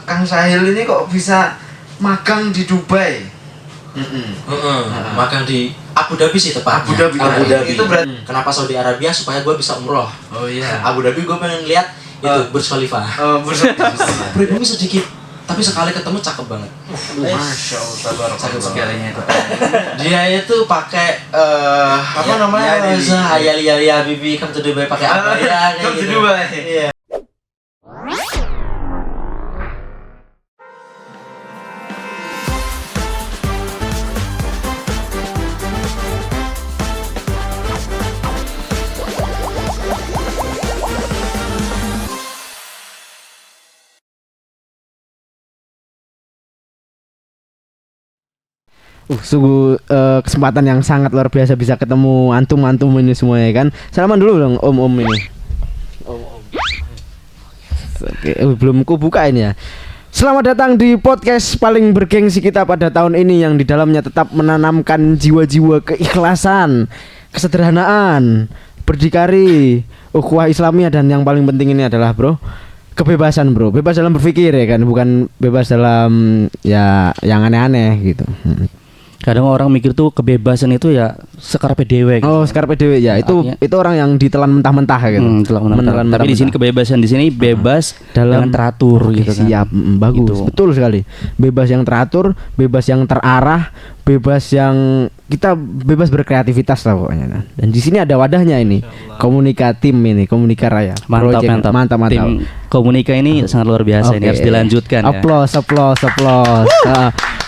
Kang Sahil ini kok bisa magang di Dubai? Magang di Abu Dhabi sih tepatnya. Abu Dhabi. Itu berarti kenapa Saudi Arabia supaya gue bisa umroh. Oh iya. Abu Dhabi gue pengen lihat itu Burj Khalifa. Burj Khalifa. Pribumi sedikit, tapi sekali ketemu cakep banget. Masya Allah, cakep sekali itu. Dia itu pakai apa namanya? Ya Bibi come to Dubai pakai apa ya? Come to Dubai. Iya. Sungguh kesempatan yang sangat luar biasa bisa ketemu antum-antum ini semua ya kan. Salaman dulu dong om ini. Oke, belum ku buka ini ya. Selamat datang di podcast paling bergengsi kita pada tahun ini yang di dalamnya tetap menanamkan jiwa-jiwa keikhlasan, kesederhanaan, berdikari, ukhuwah Islamiyah dan yang paling penting ini adalah kebebasan bro, bebas dalam berpikir ya kan, bukan bebas dalam ya yang aneh-aneh gitu. Kadang orang mikir tuh kebebasan itu ya sekarepe dhewe gitu. Oh, sekarepe dhewe ya. Itu orang yang ditelan mentah-mentah gitu. Menelan tapi di sini kebebasan di sini bebas dengan teratur gitu kan. Siap, bagus. Gitu. Betul sekali. Bebas yang teratur, bebas yang terarah, bebas yang kita bebas berkreativitas lah pokoknya. Dan di sini ada wadahnya ini. Komunika tim ini, Komunika Raya. Mantap. Tim Komunika ini sangat luar biasa. Ini harus dilanjutkan ya. Applause.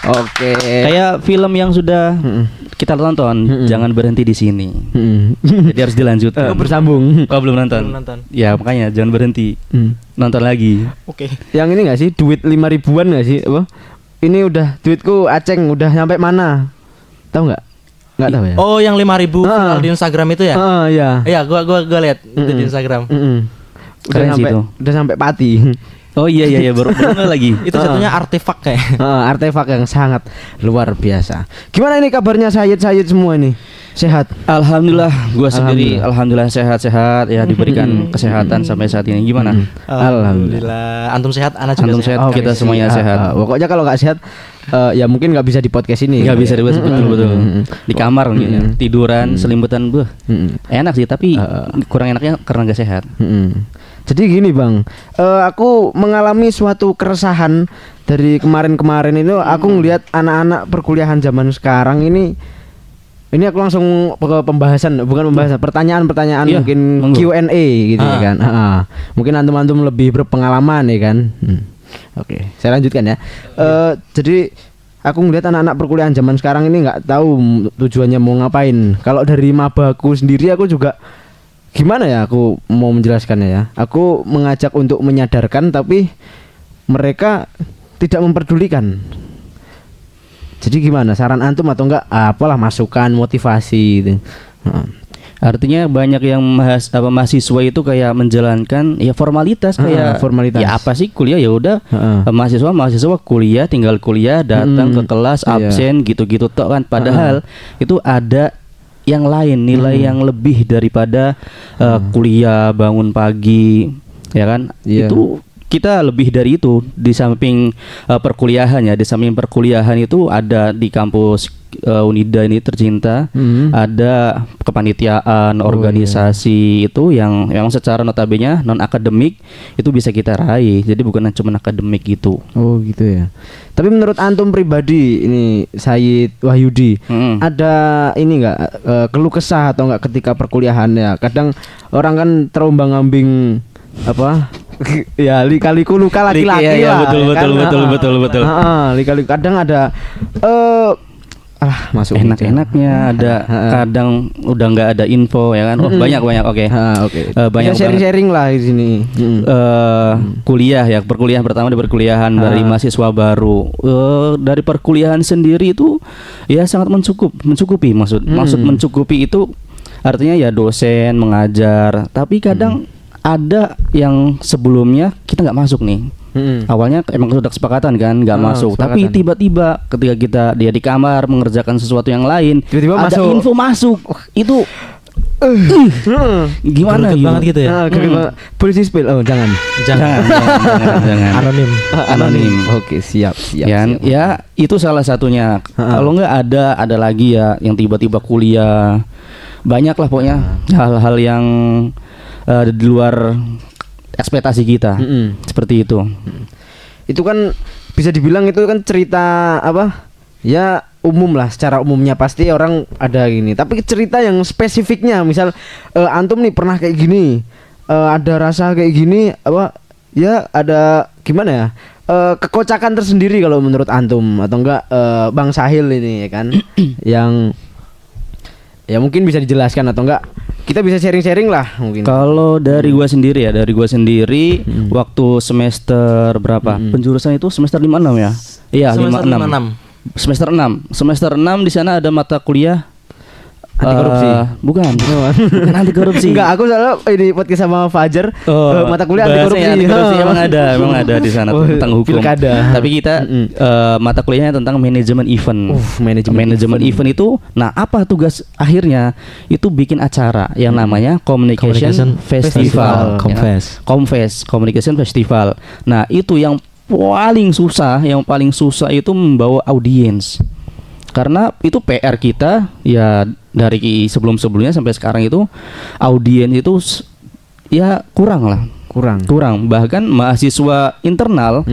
Oke. Kayak film yang sudah kita tonton, jangan berhenti di sini. Jadi harus dilanjutkan. Bersambung. Kau belum nonton? Ya makanya jangan berhenti. Nonton lagi. Oke. Yang ini nggak sih duit 5.000-an nggak sih? Apa? Ini udah duitku aceng udah sampai mana? Tahu nggak? Nggak tahu ya. Oh yang 5.000 viral di Instagram itu ya? Iya. Iya, gua lihat itu di Instagram. Udah sampai Pati. Oh iya baru lagi. Itu satunya artefak kayak. Artefak yang sangat luar biasa. Gimana ini kabarnya Sayyid semua ini? Sehat? Alhamdulillah, gua sendiri alhamdulillah sehat-sehat ya, diberikan kesehatan sampai saat ini. Gimana? Alhamdulillah. Antum sehat, anak juga sehat. Kita semuanya sehat. Pokoknya kalau nggak sehat ya mungkin nggak bisa di podcast ini. Nggak bisa betul. Di kamar gitu. Tiduran, selimutan enak sih, tapi kurang enaknya karena nggak sehat. Jadi gini bang, aku mengalami suatu keresahan dari kemarin itu. Aku ngelihat anak-anak perkuliahan zaman sekarang ini aku langsung ke pertanyaan-pertanyaan mungkin Q&A gitu ya kan. Mungkin antum-antum lebih berpengalaman ya kan. Oke, saya lanjutkan ya. Jadi aku ngelihat anak-anak perkuliahan zaman sekarang ini nggak tahu tujuannya mau ngapain. Kalau dari mabaku sendiri aku juga gimana ya aku mau menjelaskannya ya. Aku mengajak untuk menyadarkan tapi mereka tidak memperdulikan. Jadi gimana saran antum atau enggak apalah masukan motivasi gitu. Artinya banyak yang mahasiswa itu kayak menjalankan ya formalitas kayak formalitas. Ya apa sih kuliah ya udah mahasiswa kuliah tinggal kuliah datang ke kelas absen gitu-gitu tok kan, padahal itu ada yang lain, nilai yang lebih daripada kuliah bangun pagi ya kan. Itu kita lebih dari itu. Di samping perkuliahan ya, di samping perkuliahan itu ada di kampus Unida ini tercinta, ada kepanitiaan, organisasi itu yang memang secara notabene non akademik itu bisa kita raih. Jadi bukan cuma akademik gitu. Oh gitu ya. Tapi menurut antum pribadi ini Sayyid Wahyudi, ada ini enggak keluh kesah atau enggak ketika perkuliahan ya? Kadang orang kan terombang-ambing apa? Ya lika-liku luka laki-laki ya, lah. Betul. Lika-liku kadang ada masuk enak-enaknya ada kadang udah nggak ada info ya kan. Banyak oke. Banyak sharing lah di sini. Kuliah ya, perkuliahan pertama di perkuliahan dari mahasiswa baru. Dari perkuliahan sendiri itu ya sangat mencukupi maksud mencukupi itu artinya ya dosen mengajar, tapi kadang ada yang sebelumnya kita nggak masuk nih. Awalnya emang sudah kesepakatan kan nggak masuk, tapi tiba-tiba ketika dia di kamar mengerjakan sesuatu yang lain, tiba-tiba ada info masuk. Itu Gimana Greget gitu? banget gitu ya. Greget banget. Polisi spill. Oh, jangan. Jangan. Anonim. Anonim. Oke, siap. Ya, ya itu salah satunya. Kalau nggak ada lagi ya yang tiba-tiba kuliah. Banyak lah pokoknya hal-hal yang di luar ekspektasi kita. Seperti itu. Itu kan bisa dibilang itu kan cerita apa? Ya umum lah, secara umumnya pasti orang ada gini. Tapi cerita yang spesifiknya, misal antum nih pernah kayak gini, ada rasa kayak gini, apa? Ya ada gimana ya? Kekocakan tersendiri kalau menurut antum atau enggak Bang Sahil ini ya kan, yang ya mungkin bisa dijelaskan atau enggak? Kita bisa sharing-sharing lah mungkin. Kalau dari gua sendiri waktu semester berapa? Penjurusan itu semester 56 ya? Iya, 56. Semester 6 di sana ada mata kuliah anti korupsi. Bukan anti korupsi. Enggak, aku soalnya ini podcast sama Fajar mata kuliah anti korupsi. Anti korupsi emang ada di sana tentang hukum. Pilkada. Tapi kita mata kuliahnya tentang manajemen event. Manajemen event itu, nah apa tugas akhirnya? Itu bikin acara yang namanya Communication Festival. Comfest Communication Festival. Nah, itu yang paling susah itu membawa audiens. Karena itu PR kita ya dari sebelumnya sampai sekarang itu audiens itu ya kurang. Bahkan mahasiswa internal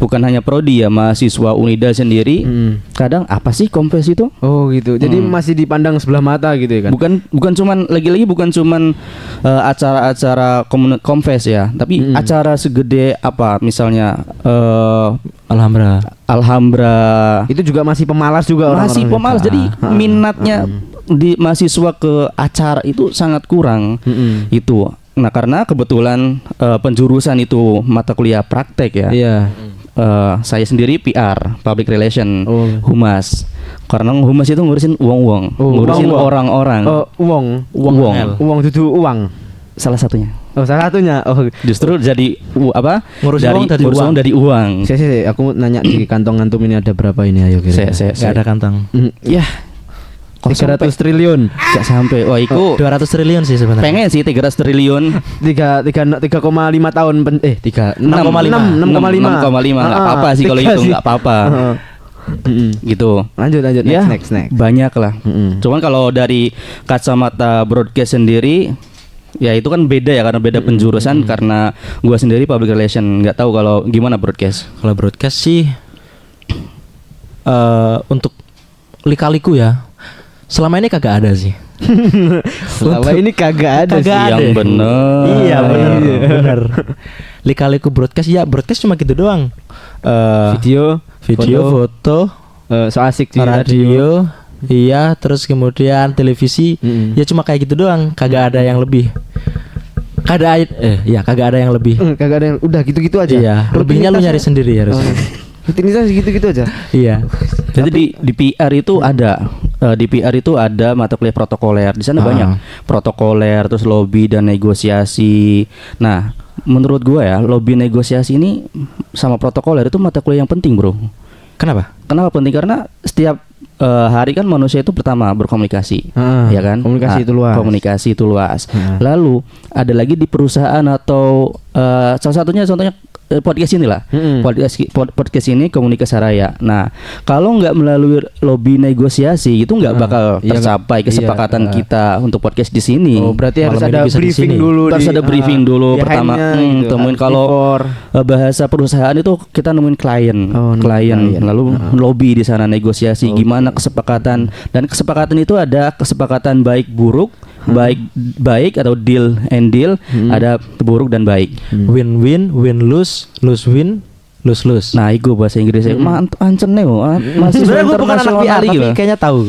bukan hanya prodi ya, mahasiswa Unida sendiri kadang apa sih Komfes itu? Oh gitu. Jadi masih dipandang sebelah mata gitu ya kan? Bukan cuman acara-acara Komfes ya, tapi acara segede apa misalnya Alhambra. Itu juga masih pemalas juga orang-orang. Masih pemalas. Jadi minatnya di mahasiswa ke acara itu sangat kurang. Itu. Nah, karena kebetulan penjurusan itu mata kuliah praktek ya. Iya. Saya sendiri PR, Public Relation, Humas. Karena Humas itu ngurusin ngurusin orang-orang. Uang dudu uang. Salah satunya. Salah satunya. Justru jadi Ngurusin uang dari uang. Saya aku nanya di kantong antum ini ada berapa ini, ayo kira. Saya ada kantong. Ya. 300 triliun. Gak sampai. Wah, itu 200 triliun sih sebenarnya. pengen sih 300 triliun. 3,5 tahun 6,5 6,5 nggak apa-apa sih kalau itu nggak apa-apa. Gitu. Lanjut Ya, next. banyak lah. Cuman kalau dari kacamata broadcast sendiri, ya itu kan beda ya, karena beda penjurusan. Karena gua sendiri public relation, nggak tahu kalau gimana broadcast. Kalau broadcast sih untuk lika-liku ya, selama ini kagak ada sih. Selama ini kagak ada sih. Yang bener. Iya benar. Lika-liku broadcast ya, broadcast cuma gitu doang. Video, foto, so asik di radio. Iya, terus kemudian televisi. Ya cuma kayak gitu doang, kagak ada yang lebih. Kagak ada yang lebih. Kagak ada yang udah gitu-gitu aja. Iya, lebihnya lu nyari sendiri harus. Rutinitas gitu-gitu aja. Iya. Jadi di PR itu ada mata kuliah protokoler. Di sana banyak protokoler, terus lobby dan negosiasi. Nah, menurut gua ya, lobby negosiasi ini sama protokoler itu mata kuliah yang penting, Bro. Kenapa? Kenapa penting? Karena setiap hari kan manusia itu pertama berkomunikasi, ya kan? Komunikasi itu luas. Lalu ada lagi di perusahaan atau salah satunya contohnya podcast inilah. Podcast ini Komunikasi Raya. Nah, kalau nggak melalui lobby negosiasi itu nggak bakal tercapai kesepakatan kita untuk podcast di sini. Oh, berarti harus ada briefing dulu. Harus ada briefing dulu pertama. Temuin kalau bahasa perusahaan itu kita nemuin klien. Lalu lobby di sana, negosiasi gimana kesepakatan, dan kesepakatan itu ada kesepakatan baik buruk, baik atau deal and deal, ada buruk dan baik. Win-win, win-lose, lose-win, lose-lose. Nah, itu bahasa Inggrisnya ancen nih, mahasiswa sebenarnya gue bukan anak PR tapi kayaknya tahu.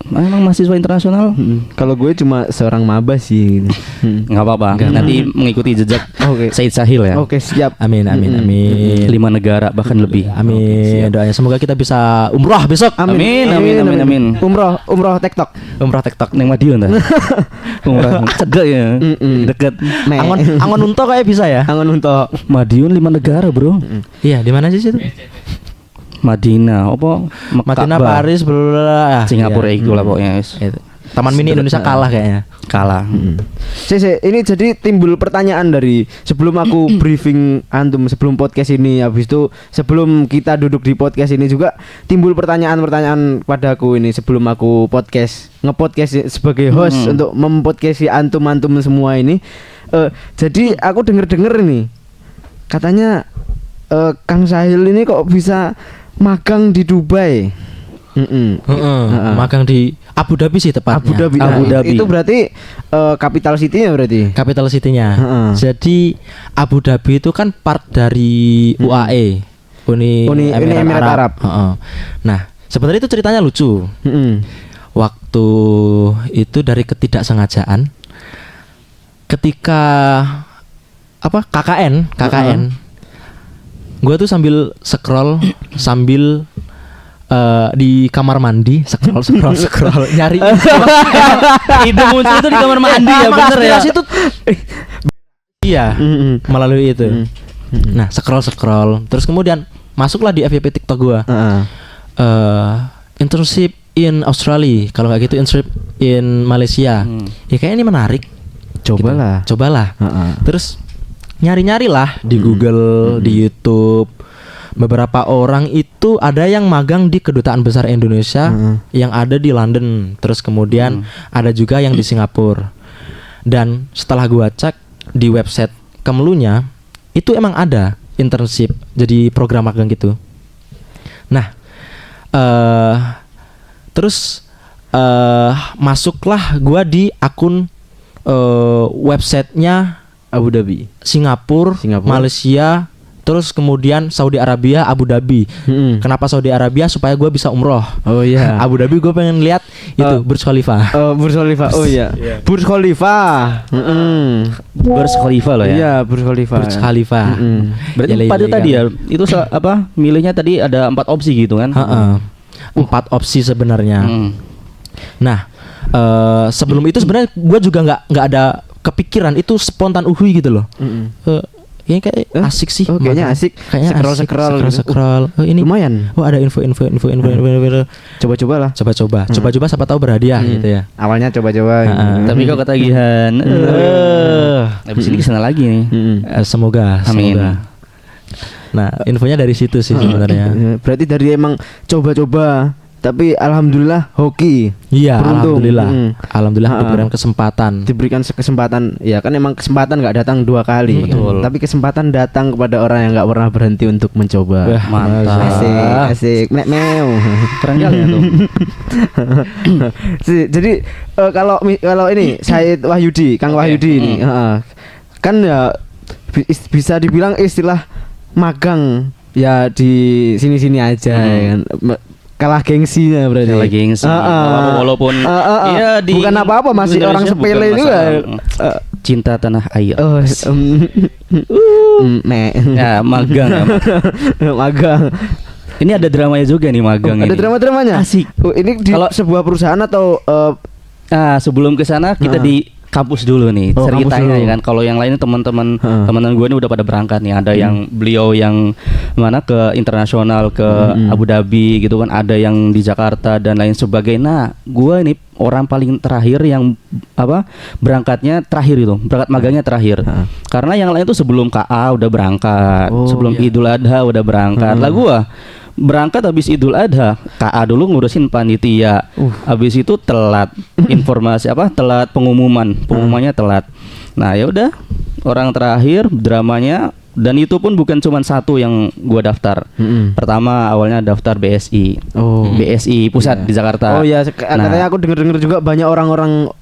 Emang mahasiswa internasional? Kalau gue cuma seorang maba sih. Nggak apa-apa. Nanti mengikuti jejak Said Sahil ya. Oke, siap. Amin. 5 negara bahkan lebih. Amin. Doanya semoga kita bisa umrah besok. Amin. Umroh TikTok. Neng Madiun dah. Umrah cedek ya. Deket. Angon Unto kayak bisa ya. Angon Unto. Madiun 5 negara, Bro. Iya, di mana sih situ? Madinah, apa? Madinah, Paris, Singapura itu lah pokoknya. Taman Mini Indonesia kalah kayaknya. Kalah. Ini jadi timbul pertanyaan dari sebelum aku briefing antum sebelum podcast ini, habis itu sebelum kita duduk di podcast ini juga timbul pertanyaan-pertanyaan padaku ini sebelum aku ngepodcast sebagai host untuk mempodcasti antum-antum semua ini. Jadi aku denger nih katanya Kang Sahil ini kok bisa magang di Dubai. Magang di Abu Dhabi sih tepatnya. Abu Dhabi. Itu berarti capital city-nya berarti. Capital city-nya. Jadi Abu Dhabi itu kan part dari UAE, Uni Emirat Arab. Nah, sebenarnya itu ceritanya lucu. Waktu itu dari ketidaksengajaan ketika KKN. Gue tuh sambil scroll di kamar mandi scroll nyari ide muncul itu di kamar mandi ya bener ya itu iya melalui itu. Nah scroll terus kemudian masuklah di FYP TikTok gua internship in Australia, kalau nggak gitu internship in Malaysia. Ya kayaknya ini menarik, cobalah terus nyari lah di Google, di YouTube. Beberapa orang itu ada yang magang di Kedutaan Besar Indonesia yang ada di London. Terus kemudian ada juga yang di Singapura. Dan setelah gua cek di website Kemlunya, itu emang ada internship, jadi program magang gitu. Nah, terus masuklah gua di akun websitenya Abu Dhabi, Singapura, Malaysia, terus kemudian Saudi Arabia, Abu Dhabi. Kenapa Saudi Arabia? Supaya gue bisa umroh. Oh iya. Abu Dhabi gue pengen lihat itu Burj Khalifa. Burj Khalifa. Oh iya. Burj Khalifa. Burj Khalifa loh ya. Iya, Burj Khalifa. Burj Khalifa. Berarti pada tadi ya itu milihnya tadi ada 4 opsi gitu kan? 4 opsi sebenarnya. Nah, sebelum itu sebenarnya gue juga nggak ada kepikiran, itu spontan gitu loh. Ini kayak asik sih. Kayaknya asik. Kayaknya scroll. Ini lumayan. ada info. Coba-coba siapa tahu berhadiah gitu ya. Awalnya coba-coba. Tapi kok ketagihan. Habis ini kesana lagi nih. Semoga. Nah, infonya dari situ sih sebenarnya. Berarti dari emang coba-coba. Tapi alhamdulillah hoki. Iya, beruntung. Alhamdulillah diberikan kesempatan. Ya kan emang kesempatan nggak datang 2 kali. Betul. Tapi kesempatan datang kepada orang yang nggak pernah berhenti untuk mencoba. Mantap. Asik. Mew. Keren kali ya tuh. Jadi kalau ini Said Wahyudi, Kang Wahyudi ini, kan ya bisa dibilang istilah magang ya di sini-sini aja kan. Kalah gengsinya berarti. Kalah gengsi. Walaupun ya di bukan apa-apa, masih orang sepele juga. Cinta tanah air. Ya magang ya. Magang. Ini ada dramanya juga nih magang ini. Ada drama-dramanya. Asik. Ini di sebuah perusahaan atau sebelum ke sana kita di kampus dulu nih ceritanya ya kan. Kalau yang lain teman-teman gue ini udah pada berangkat nih. Ada yang beliau yang mana ke internasional ke Abu Dhabi gitu kan. Ada yang di Jakarta dan lain sebagainya. Nah, gue ini orang paling terakhir yang berangkatnya terakhir itu, berangkat magangnya terakhir. Karena yang lain tuh sebelum KA udah berangkat, sebelum Idul Adha udah berangkat. Lah gue berangkat habis Idul Adha, KA dulu ngurusin panitia. Habis itu telat informasi telat pengumumannya telat. Nah, ya udah, orang terakhir dramanya, dan itu pun bukan cuma satu yang gua daftar. Pertama awalnya daftar BSI. BSI pusat di Jakarta. Oh iya, katanya aku dengar juga banyak orang-orang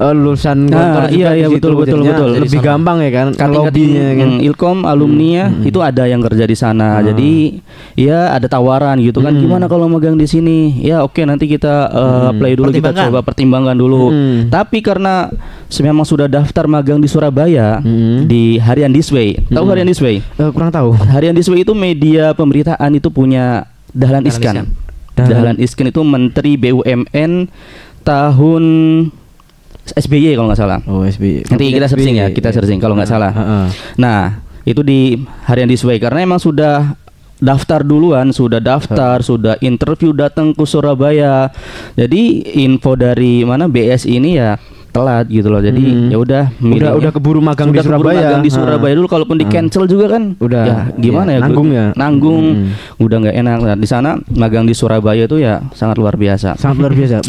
lulusan kantor juga. Iya betul. Lebih gampang ya kan lobbynya kan. Ilkom alumni itu ada yang kerja di sana. Jadi ya ada tawaran gitu kan, gimana kalau magang di sini? Ya oke, nanti kita play dulu, kita coba pertimbangkan dulu. Tapi karena memang sudah daftar magang di Surabaya di Harian This Way. Tahu Harian This Way? Kurang tahu. Harian This Way itu media pemberitaan, itu punya Dahlan Iskan. Dahlan Iskan itu Menteri BUMN tahun SBY kalau nggak salah. SBY. Nanti kita searching ya, kita searching kalau nggak salah. Nah, itu di Harian This Way karena emang sudah daftar duluan, sudah daftar, sudah interview datang ke Surabaya. Jadi info dari mana BSI ini ya telat gitu loh. Jadi ya udah udah keburu magang di Surabaya. Magang di Surabaya dulu, kalaupun di cancel juga kan udah ya gimana ya, nanggung udah nggak enak. Nah, di sana magang di Surabaya itu ya sangat luar biasa.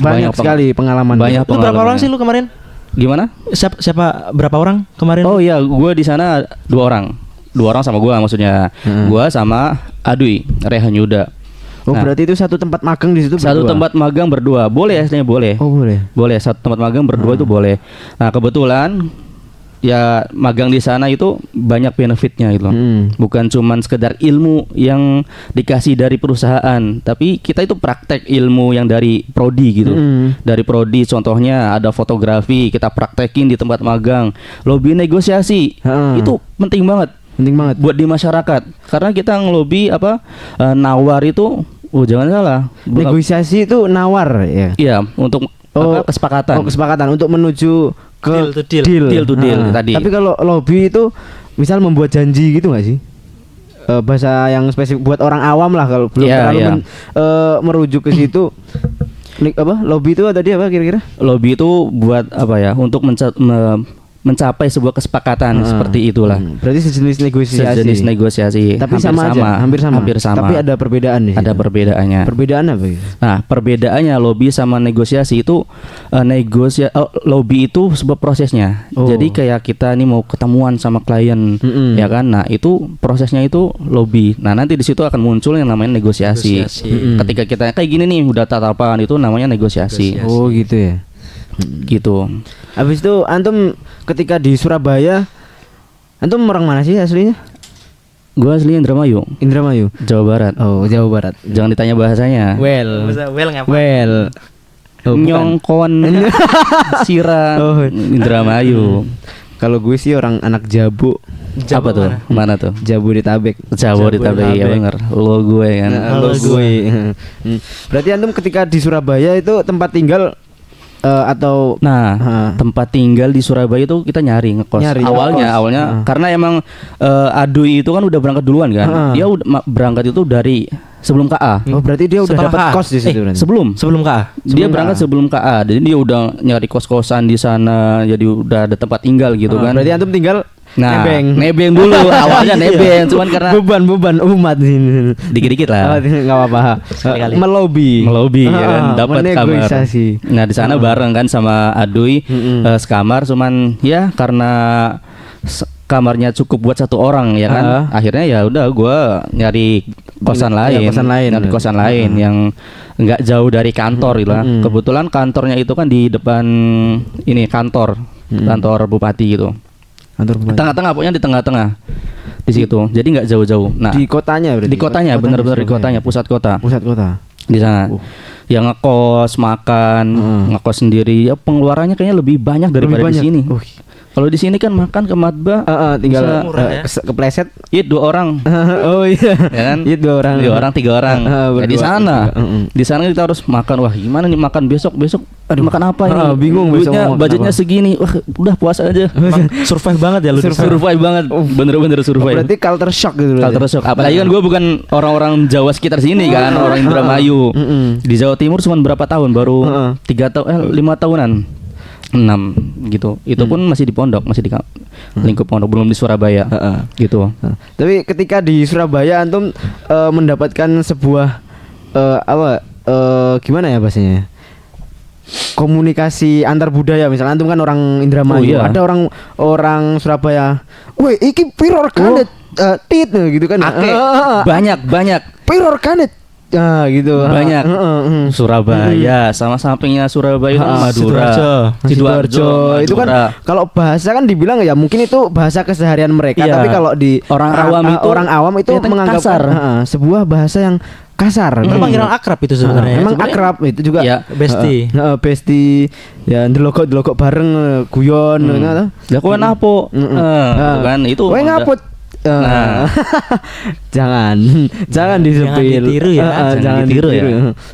Banyak sekali pengalaman. Lu berapa orang sih lu kemarin? Gimana? Siapa berapa orang kemarin? Oh iya, gue di sana 2 orang sama gue, maksudnya gue sama Adui Rehan Yuda. Oh, berarti itu satu tempat magang di situ berdua? Satu tempat magang berdua. Boleh aslinya boleh. Oh, boleh. Boleh, satu tempat magang berdua itu boleh. Nah, kebetulan ya magang di sana itu banyak benefitnya itu. Bukan cuman sekedar ilmu yang dikasih dari perusahaan, tapi kita itu praktek ilmu yang dari prodi gitu. Dari prodi contohnya ada fotografi, kita praktekin di tempat magang. Lobby negosiasi. Itu penting banget buat di masyarakat, karena kita ngelobi nawar itu, jangan salah, negosiasi itu nawar ya. Iya, untuk kesepakatan. Kesepakatan untuk menuju ke deal tadi. Tapi kalau lobby itu misal membuat janji gitu nggak sih? Bahasa yang spesifik buat orang awam lah, kalau belum terlalu merujuk ke situ. Lobby itu tadi apa kira-kira? Lobby itu buat apa ya? Untuk mencapai sebuah kesepakatan seperti itulah. Berarti sejenis negosiasi. Tapi hampir sama. Tapi ada perbedaan nih. Ada perbedaannya. Perbedaan apa? Nah, perbedaannya lobby sama negosiasi itu lobby itu sebuah prosesnya. Jadi kayak kita nih mau ketemuan sama klien, ya kan? Nah, itu prosesnya itu lobby. Nah, nanti di situ akan muncul yang namanya negosiasi. Ketika kita kayak gini nih udah tatapan, itu namanya negosiasi. Oh, gitu ya. Gitu. Habis itu antum ketika di Surabaya, antum orang mana sih aslinya? Gua aslinya Indramayu, Jawa Barat. Oh, Jawa Barat. Jangan ditanya bahasanya. Well. Nyongkon Sira Indramayu. Kalau gue sih orang anak Jabu. Apa tuh? Mana tuh? Jabodetabek. Ya bener. Lo gue kan. Berarti antum ketika di Surabaya itu tempat tinggal tempat tinggal di Surabaya itu kita nyari ngekos. Awalnya karena emang Adui itu kan udah berangkat duluan kan. Dia udah berangkat itu dari sebelum KA. Oh, berarti dia udah dapat kos di situ sebelum KA. Dia berangkat sebelum KA. Jadi dia udah nyari kos-kosan di sana. Jadi udah ada tempat tinggal gitu kan. Berarti antum tinggal nebeng dulu. Awalnya nebeng, cuman karena beban umat ini dikit-dikit lah. Enggak apa-apa. Melobi ya kan, dapat kamar. Nah, di sana bareng kan sama Adui sekamar, cuman ya karena kamarnya cukup buat 1 orang ya kan. Akhirnya ya udah gua nyari kosan lain yang nggak jauh dari kantor gitu lah. Kebetulan kantornya itu kan di depan ini kantor bupati gitu. Tengah-tengah, pokoknya di tengah-tengah di situ. Jadi nggak jauh-jauh. Nah, di kotanya berarti. Di kotanya, benar-benar di kotanya, pusat kota. Di sana. Yang ngekos, makan, ngekos sendiri. Ya pengeluarannya kayaknya lebih banyak daripada di sini. Kalau di sini kan makan ke matbah tinggal kepleset. It 2 orang. Oh iya. Ya kan? It 2 orang. 2 orang 3 orang. Ya, di sana. Di sana kita harus makan. Wah, gimana nih makan besok makan apa ini? Bingung budgetnya segini. Wah, udah puasa aja. Survive banget ya lu. Survive banget. Bener-bener survive. Berarti culture shock gitu. Apalagi kan gue bukan orang-orang Jawa sekitar sini kan, orang Indramayu. Di Jawa Timur cuma berapa tahun? Baru 5 tahunan. 6 gitu. Itu pun masih di pondok, masih di lingkup pondok, belum di Surabaya. Gitu. Tapi ketika di Surabaya antum mendapatkan sebuah gimana ya bahasanya? Komunikasi antar budaya, misalnya antum kan orang Indramayu, ada orang Surabaya. Woi, iki piro regane tit gitu kan. Banyak. Piro regane gitu. Banyak. Surabaya sama sampingnya Surabaya itu Madura, Sidoarjo. Itu kan kalau bahasa kan dibilang ya mungkin itu bahasa keseharian mereka, tapi kalau di orang awam itu menganggap sebuah bahasa yang kasar. Itu panggilan akrab itu sebenarnya. Emang akrab itu juga. Ya, besti. Ya ndelokok bareng guyon ngono. Lah kowe napo? Kan itu. Kowe ngaput Nah. jangan disepil. ditiru ya. Jangan ditiru ya.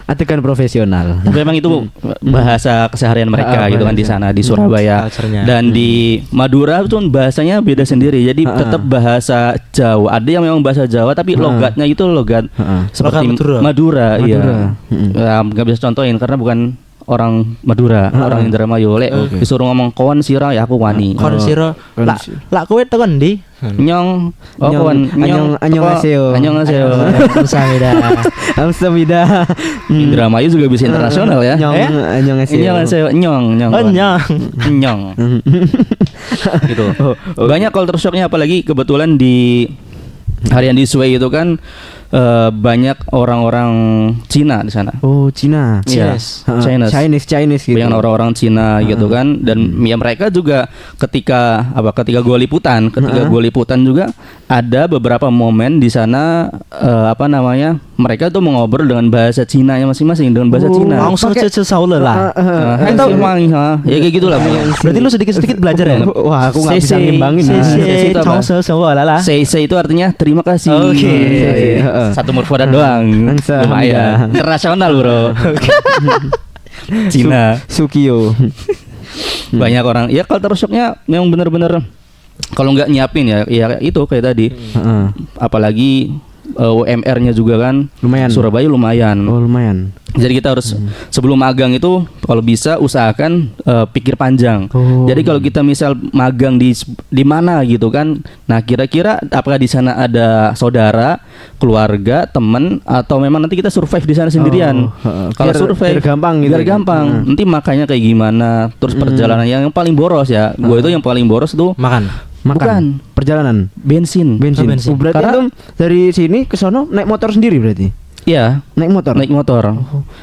Adegan profesional. Memang itu bahasa keseharian mereka gitu kan di sana di Surabaya. Culture-nya. Dan di Madura tuh bahasanya beda sendiri. Jadi tetap bahasa Jawa. Ada yang memang bahasa Jawa tapi logatnya itu logat seperti Logat Madura. Madura, iya. Madura. Nggak bisa contohin karena bukan orang Madura, orang Indramayu. Lek disuruh ngomong kawan sira ya aku wani. Kon sira lak kowe tekan ndi? Nyong, oh kawan, Annyeonghaseyo. Annyeonghaseyo. Samida. Amstamida. Indramayu juga bisa internasional ya. Annyeonghaseyo. Annyeonghaseyo, nyong. Oh, nyong. Nyong. Gitu. Banyak culture shocknya apalagi kebetulan di harian di Sway itu kan banyak orang-orang Cina di sana. Oh, Cina. Iya, Chinese gitu. Banyak orang-orang Cina gitu kan, dan ya mereka juga ketika gue liputan, juga ada beberapa momen di sana mereka tuh mengobrol dengan bahasa Cina-nya masing-masing dengan bahasa Cina. Langsung cece lah. Ya kayak gitulah. Berarti lu sedikit-sedikit belajar ya? Wah, aku nggak bisa CC. ngimbangin. CC itu apa? CC itu artinya terima kasih. Oke. Satu murfadat doang. Lumayan. Internasional, Bro. Cina. Sukio. Banyak orang. Ya culture shocknya memang benar-benar kalau nggak nyiapin ya itu kayak tadi. Apalagi UMR-nya juga kan lumayan. Surabaya lumayan. Oh, lumayan. Jadi kita harus sebelum magang itu kalau bisa usahakan pikir panjang. Jadi kalau kita misal magang di mana gitu kan, nah kira-kira apakah di sana ada saudara, keluarga, teman, atau memang nanti kita survive di sana sendirian. Kalau survive biar gampang gitu. Biar gampang. Nanti makannya kayak gimana, terus perjalanan yang paling boros ya. Gue itu yang paling boros tuh makan. Bukan perjalanan bensin. Oh, berarti karena itu dari sini ke sono naik motor sendiri berarti? Iya, naik motor.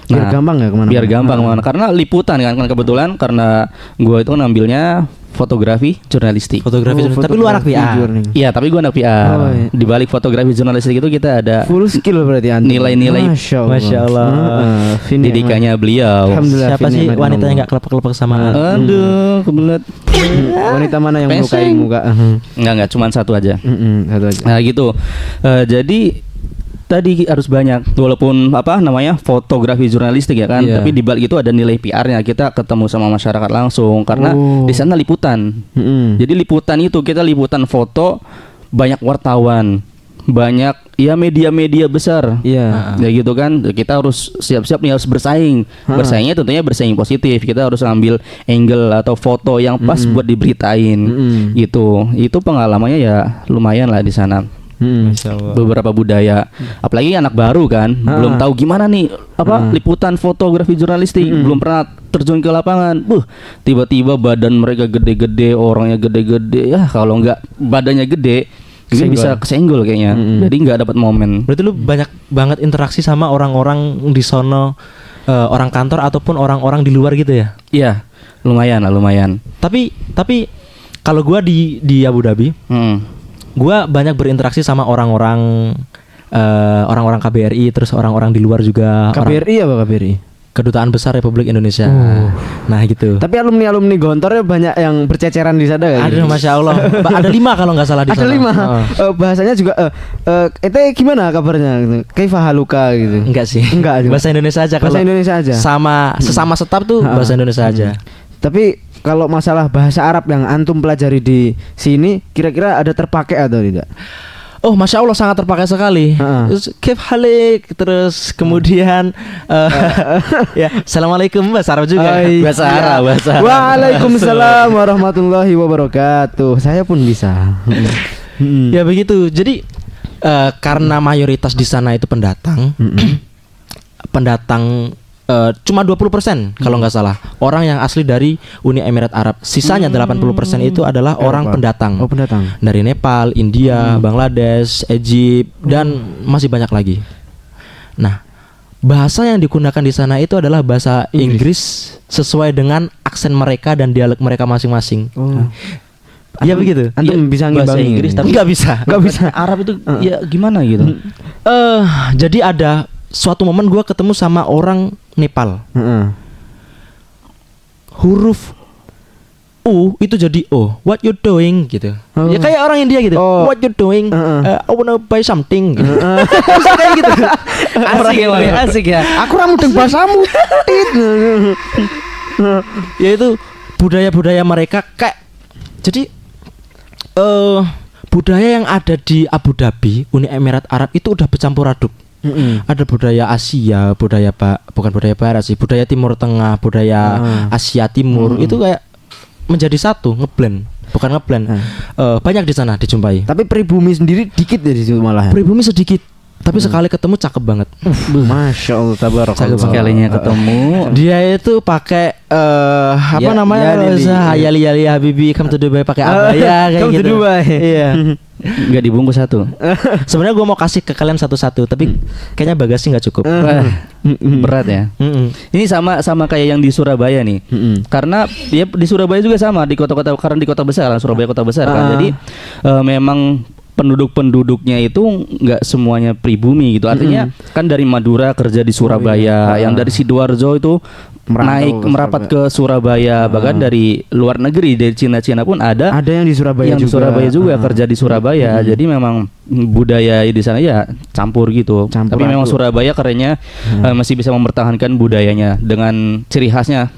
Biar gampang ya kemana? Biar gampang kemana? Karena liputan kan kebetulan karena gue itu ngambilnya fotografi jurnalistik. Tapi lu anak PR. Iya, tapi gue anak PR. Di balik fotografi jurnalistik itu kita ada full skill berarti nilai-nilai. Masya Allah. Didikannya beliau. Siapa sih wanita yang nggak kelepek-kelepek sama? Aduh, kebelet. Wanita mana yang melukai muka? Enggak, cuma satu aja. Satu aja. Nah gitu. Jadi tadi harus banyak, walaupun fotografi jurnalistik ya kan, tapi di balik itu ada nilai PR-nya. Kita ketemu sama masyarakat langsung karena di sana liputan. Jadi liputan itu kita liputan foto, banyak wartawan, banyak ya media-media besar. Ya gitu kan. Kita harus siap-siap nih, harus bersaing. Bersaingnya tentunya bersaing positif. Kita harus ngambil angle atau foto yang pas buat diberitain. Itu pengalamannya ya lumayan lah di sana. Beberapa budaya, apalagi anak baru kan, belum tahu gimana nih liputan fotografi jurnalistik, belum pernah terjun ke lapangan. Tiba-tiba badan mereka gede-gede, orangnya gede-gede. Ya kalau nggak badannya gede, bisa kesenggol kayaknya. Jadi nggak dapat momen. Berarti lu banyak banget interaksi sama orang-orang di sono, orang kantor ataupun orang-orang di luar gitu ya? Iya, lumayan. Tapi kalau gua di Abu Dhabi, gua banyak berinteraksi sama orang-orang KBRI, terus orang-orang di luar juga. KBRI apa KBRI? Kedutaan Besar Republik Indonesia. Nah gitu. Tapi alumni Gontornya banyak yang berceceran di sana. Ada, Masya Allah. Ada 5 kalau nggak salah di sana. Ada 5. Bahasanya juga itu gimana kabarnya? Kaifa haluka gitu. Enggak sih. Enggak. Bahasa Indonesia aja. Bahasa Indonesia aja. Sesama staf tuh bahasa Indonesia aja. Tapi kalau masalah bahasa Arab yang antum pelajari di sini, kira-kira ada terpakai atau tidak? Oh, Masya Allah sangat terpakai sekali. Terus Kif halik, terus kemudian ya Assalamualaikum, bahasa Arab juga. Bahasa Arab. Waalaikumsalam warahmatullahi wabarakatuh. Saya pun bisa. Ya begitu. Jadi karena mayoritas di sana itu pendatang, cuma 20% kalau nggak salah orang yang asli dari Uni Emirat Arab. Sisanya 80% itu adalah orang pendatang. Oh, pendatang. Dari Nepal, India, Bangladesh, Egypt, dan masih banyak lagi. Nah, bahasa yang digunakan di sana itu adalah bahasa Inggris sesuai dengan aksen mereka dan dialek mereka masing-masing. Iya begitu. Antum bisa bahasa Inggris tapi nggak bisa. Arab itu ya gimana gitu. Jadi ada suatu momen gue ketemu sama orang Nepal. Huruf itu jadi O, what you doing gitu. Ya kayak orang India gitu. What you doing? I wanna buy something gitu. Terus kayak gitu. Asik ya. Aku ra mudeng bahasamu. Ya itu budaya-budaya mereka kayak jadi budaya yang ada di Abu Dhabi, Uni Emirat Arab itu udah bercampur aduk. Ada budaya Asia, bukan budaya Barat sih, budaya Timur Tengah, budaya Asia Timur itu kayak menjadi satu, bukan ngeblend. Banyak di sana dijumpai. Tapi pribumi sendiri dikit ya di situ malah. Pribumi sedikit, tapi sekali ketemu cakep banget. Masya Allah, tabarakallah. Sekalinya ketemu Dia itu pakai apa Ya, namanya? ya, Yali Habibi, come to Dubai pakai abaya kayak come to gitu. Dubai. Iya. nggak dibungkus satu. Sebenarnya gue mau kasih ke kalian satu-satu, tapi kayaknya bagasi nggak cukup. Berat ya. Ini sama kayak yang di Surabaya nih. Karena ya di Surabaya juga sama, di kota-kota, karena di kota besar kan, Surabaya kota besar kan. Jadi memang penduduknya itu nggak semuanya pribumi gitu. Artinya kan dari Madura kerja di Surabaya, yang dari Sidoarjo itu merapat ke Surabaya, bahkan dari luar negeri, dari Cina pun ada yang di Surabaya yang juga. di Surabaya juga kerja di Surabaya. Jadi memang budaya di sana ya campur gitu. Tapi memang Surabaya kerennya masih bisa mempertahankan budayanya dengan ciri khasnya.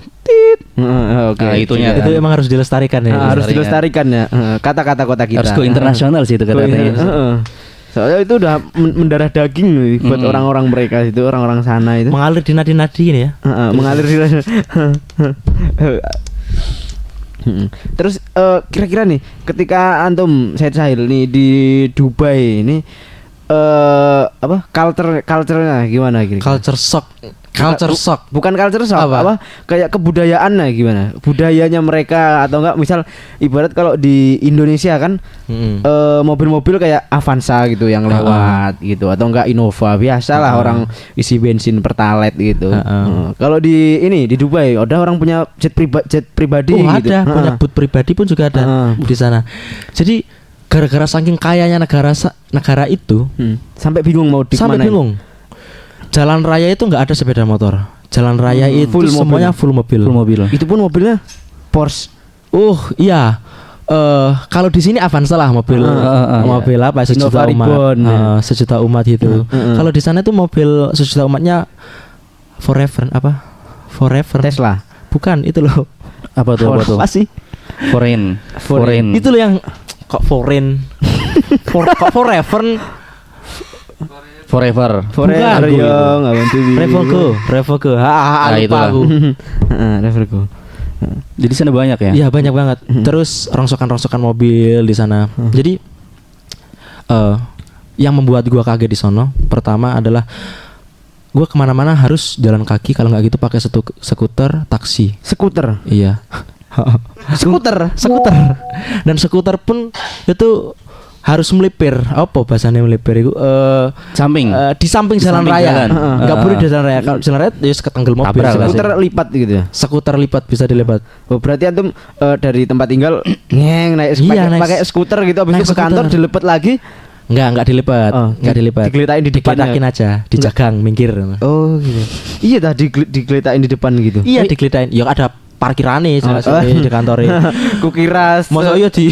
Oke. Nah, itunya Itu emang harus dilestarikan ya. Harus dilestarikan ya. Kata-kata kota kita. Harus go internasional sih itu katanya. Soalnya itu udah mendarah daging nih buat orang-orang mereka itu, orang-orang sana itu. Mengalir di nadi-nadi ini ya. Mengalir di Terus kira-kira nih ketika antum Said Sahil nih di Dubai ini apa culture-nya gimana kira-kira? Culture shock. Bukan culture shock, apa? Kayak kebudayaannya gimana? Budayanya mereka atau enggak, misal ibarat kalau di Indonesia kan mobil-mobil kayak Avanza gitu yang lewat gitu, atau enggak Innova, biasalah orang isi bensin Pertalite gitu. Kalau di Dubai ada orang punya jet pribadi gitu. Ada, punya boot pribadi pun juga ada di sana. Jadi gara-gara saking kayanya negara itu, sampai bingung mau di sampai mana. bingung. Jalan raya itu nggak ada sepeda motor. Jalan raya itu full semuanya full mobil. Itu pun mobilnya Porsche. Iya. Kalau di sini Avanza lah mobil apa sejuta umat, sejuta umat itu. Kalau di sana itu mobil sejuta umatnya Forever Tesla. Bukan itu loh. Apa tuh? Apa sih? Foreign. Itu loh yang kok foreign. Forever. Bukan, yo enggak bantu. Revogo. Nah, Lupa aku. Revogo. Jadi sana banyak ya? Iya, banyak banget. Terus rongsokan mobil di sana. Jadi yang membuat gua kaget di sono pertama adalah gua kemana-mana harus jalan kaki, kalau nggak gitu pakai skuter, taksi. Skuter. Iya. Skuter. Dan skuter pun itu harus melipir. Apa bahasanya melipir itu? Samping. Di samping jalan raya. Enggak boleh di jalan raya. Kalau jalan raya ya ketenggel mobil. Skuter lipat gitu ya. Skuter lipat bisa dilipat. Oh, berarti antum dari tempat tinggal naik pakai skuter gitu, habis itu ke kantor dilipat lagi. Enggak dilipat. Enggak dilipat. Digeletain di depan. Digeletakin aja, dijagang, minggir. Oh, gitu. Iya dah digeletain di depan gitu. Iya, digeletain. Ya ada parkirane di kantor. Kukira masa iya di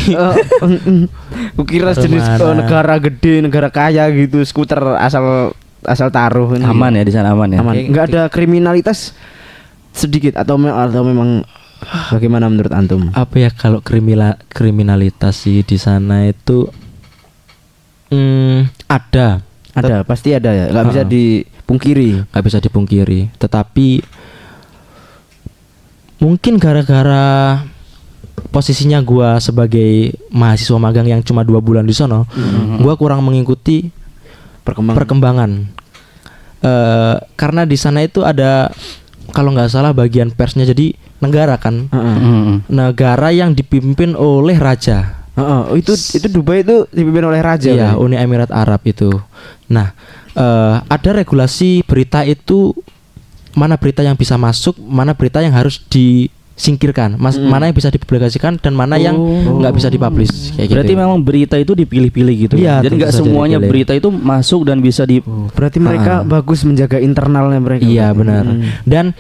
kukira jenis negara gede, negara kaya gitu, skuter asal taruh. Aman ya di sana, aman ya. Enggak ada kriminalitas sedikit atau memang bagaimana menurut antum? Apa ya, kalau kriminalitas sih di sana itu ada pasti ada ya, nggak bisa dipungkiri. Tetapi mungkin gara-gara posisinya gua sebagai mahasiswa magang yang cuma 2 bulan di sono, gua kurang mengikuti perkembangan. Karena di sana itu ada, kalau nggak salah bagian persnya jadi negara kan, negara yang dipimpin oleh raja. Itu Dubai itu dipimpin oleh raja. Iya, Uni Emirat Arab itu. Nah, ada regulasi berita itu, mana berita yang bisa masuk, mana berita yang harus disingkirkan, mana yang bisa dipublikasikan dan mana yang nggak bisa dipublish. Kayak berarti gitu. memang berita itu dipilih-pilih gitu. Iya, jadi nggak semuanya berita itu masuk dan bisa di. Berarti mereka bagus menjaga internalnya mereka. Iya, benar. Dan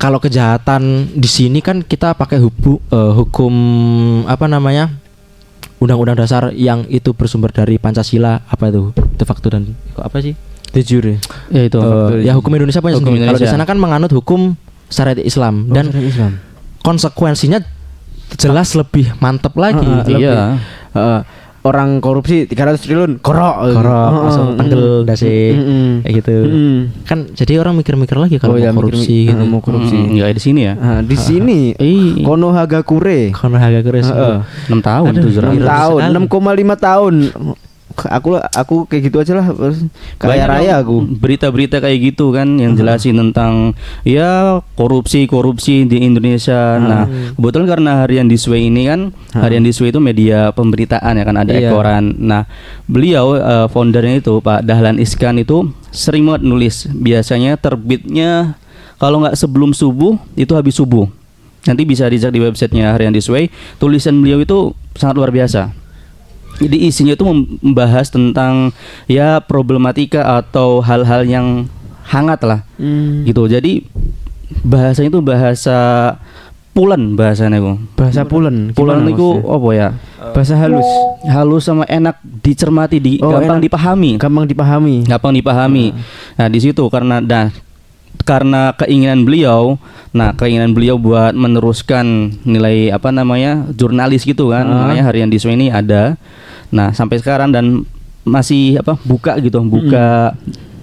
kalau kejahatan di sini kan kita pakai hukum apa namanya, undang-undang dasar yang itu bersumber dari Pancasila, apa itu de facto dan apa sih de jure. Ya itu. ya hukum Indonesia punya Hukum sendiri. Kalau di Indonesia. sana kan menganut hukum syariat Islam dan syariat Islam. konsekuensinya jelas lebih mantep lagi. Iya. Orang korupsi 300 triliun korok Langsung tanggal dasi kayak gitu. Kan jadi orang mikir-mikir lagi kalau mau korupsi gitu. Mau korupsi. Enggak di sini ya. Di sini Konohagakure Kono harga kures. 6 tahun Aduh, 6 700. tahun, 6,5 tahun. Aku kayak gitu aja lah. Kaya Banyak raya aku. Berita-berita kayak gitu kan yang jelasin tentang ya korupsi di Indonesia. Nah, kebetulan karena Harian di Sway ini kan Harian di Sway itu media pemberitaan ya kan, ada Iya. ekoran. Nah, beliau foundernya itu Pak Dahlan Iskan itu sering banget nulis. Biasanya terbitnya kalau nggak sebelum subuh itu habis subuh. Nanti bisa dicek di websitenya Harian di Sway. Tulisan beliau itu sangat luar biasa. Jadi isinya itu membahas tentang ya problematika atau hal-hal yang hangat lah gitu. Jadi bahasanya itu bahasa pulen bahasanya itu. Bahasa pulen. Pulen itu apa ya? Bahasa halus Sama enak dicermati, gampang enak. dipahami. Gampang dipahami. Nah, di situ karena keinginan beliau buat meneruskan nilai apa namanya jurnalis gitu kan, makanya Harian di Sway ini ada. Nah, sampai sekarang dan masih buka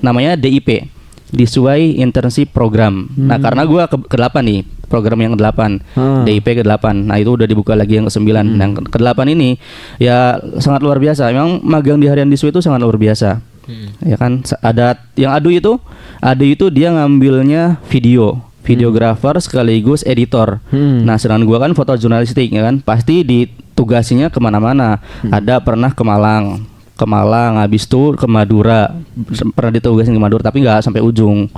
namanya DIP, di Sway Internship Program. Nah, karena gua ke-8 nih, program yang ke-8, DIP ke-8. Nah, itu udah dibuka lagi yang ke-9. Yang ke-8 ini ya sangat luar biasa. Memang magang di Harian di Sway itu sangat luar biasa. Ya kan, ada yang Adu itu dia ngambilnya videografer sekaligus editor. Nah, sedangkan gua kan fotojurnalistik ya kan, pasti ditugasinya kemana-mana. Ada pernah ke Malang, habis itu ke Madura, pernah ditugasin ke Madura tapi nggak sampai ujung.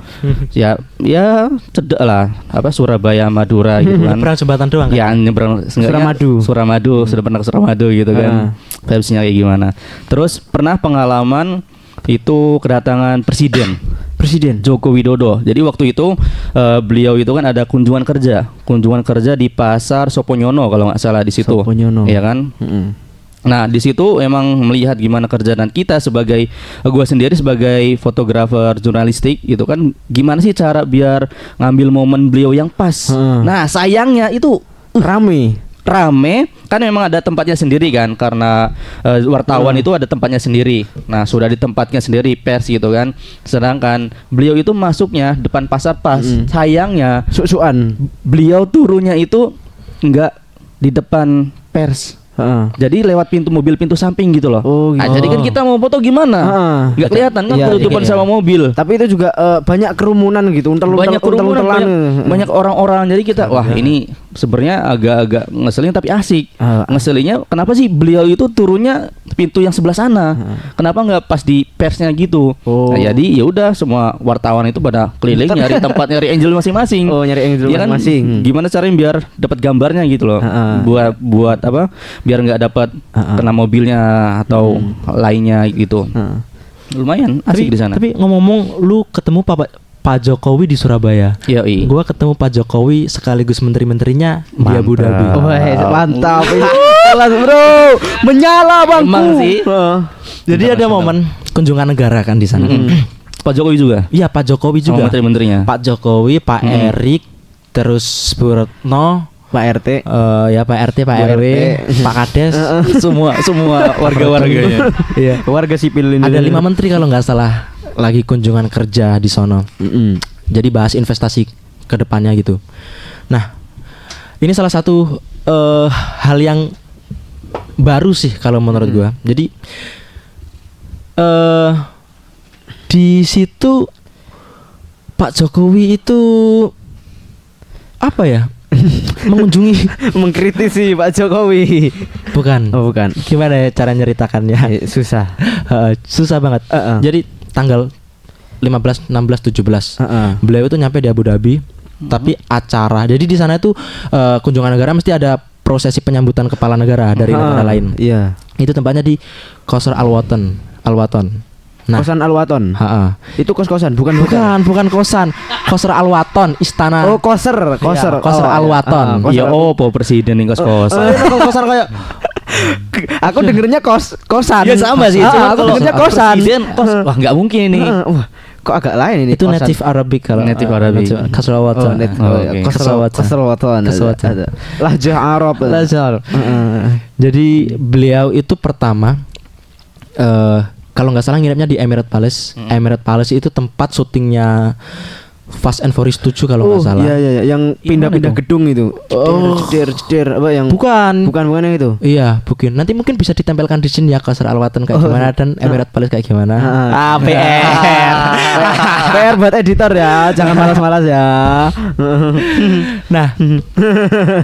ya cedek lah, Surabaya Madura gitu kan. Nyebrang jembatan doang kan? Ya nyebrang Suramadu, sudah pernah ke Suramadu gitu kan. Vibes-nya kayak gimana. Terus pernah pengalaman itu kedatangan Presiden Joko Widodo. Jadi waktu itu beliau itu kan ada kunjungan kerja di pasar Soponyono kalau nggak salah di situ. Iya kan? Nah, di situ emang melihat gimana kerjaan kita gua sendiri sebagai fotografer jurnalistik gitu kan, gimana sih cara biar ngambil momen beliau yang pas. Nah, sayangnya itu rame kan, memang ada tempatnya sendiri kan, karena wartawan itu ada tempatnya sendiri. Nah, sudah di tempatnya sendiri pers gitu kan. Sedangkan beliau itu masuknya depan pasar pas. Sayangnya beliau turunnya itu enggak di depan pers. Jadi lewat mobil pintu samping gitu loh. Nah, jadi kan kita mau foto gimana? Nggak kelihatan kan ketutupan sama mobil. Tapi itu juga banyak kerumunan gitu, banyak orang-orang. Jadi kita wah ini sebenarnya agak-agak ngeselin tapi asik. Ngeselinnya kenapa sih beliau itu turunnya pintu yang sebelah sana? Kenapa nggak pas di persnya gitu? Nah, jadi ya udah semua wartawan itu pada keliling nyari tempat, nyari angle masing-masing. Nyari angle masing-masing. Gimana caranya biar dapat gambarnya gitu loh. Buat apa? Biar nggak dapat kena mobilnya atau lainnya gitu. Lumayan asik di sana. Tapi ngomong-ngomong, lu ketemu Pak Jokowi di Surabaya. Yoi. Gua ketemu Pak Jokowi sekaligus menteri-menterinya di Abu Dhabi. Mantap. Kelas bro, menyala bangku. Emang sih. Jadi ada momen kunjungan negara kan di sana. Pak Jokowi juga. Iya, Pak Jokowi juga. Menteri-menterinya. Pak Jokowi, Pak Erik, terus Bu Retno, Pak RT, Pak RT, Pak RW, Pak Kades, semua warga-warganya. Iya. Warga sipil ini. Ada 5 menteri kalau nggak salah lagi kunjungan kerja di sono. Jadi bahas investasi ke depannya gitu. Nah, ini salah satu hal yang baru sih kalau menurut gua. Jadi di situ Pak Jokowi itu apa ya? Mengunjungi, mengkritisi Pak Jokowi. Bukan. Gimana ya cara nyeritakannya? Susah. Susah banget. Jadi tanggal 15, 16, 17 beliau itu nyampe di Abu Dhabi. Tapi acara, jadi di sana itu kunjungan negara mesti ada prosesi penyambutan kepala negara dari negara lain. Iya. Itu tempatnya di Qasr Al Waton. Nah, Kosan Al-Waton. ha-ha. Itu kos-kosan, bukan hotel. Bukan kosan. Koser Al-Waton, istana. Oh, koser. Koser Oh, Al-Waton. koser Ya opo presiden ning kos-kosan. Kosan kayak Aku dengernya kosan. Ya sama sih, cuma Aku kalau dengernya kosan. presiden kos, wah nggak mungkin ini. Wah, kok agak lain ini itu kosan. native Arabic kalau Native Arabic. Koser Oh, Al-Waton. Oke. Koser Waton. Lahjah Arab. Lazar. Heeh. Jadi beliau itu pertama kalau nggak salah ngirimnya di Emirate Palace. Emirate Palace itu tempat syutingnya Fast and Furious 7 kalau nggak salah. Iya, yang pindah-pindah gedung itu. Jeder, apa yang Bukan. bukan yang itu. Iya, bukan. Nanti mungkin bisa ditempelkan di sini ya Koser Al-Waton kayak gimana dan Emirate Palace kayak gimana. PR. PR buat editor ya, jangan malas-malas ya. Nah,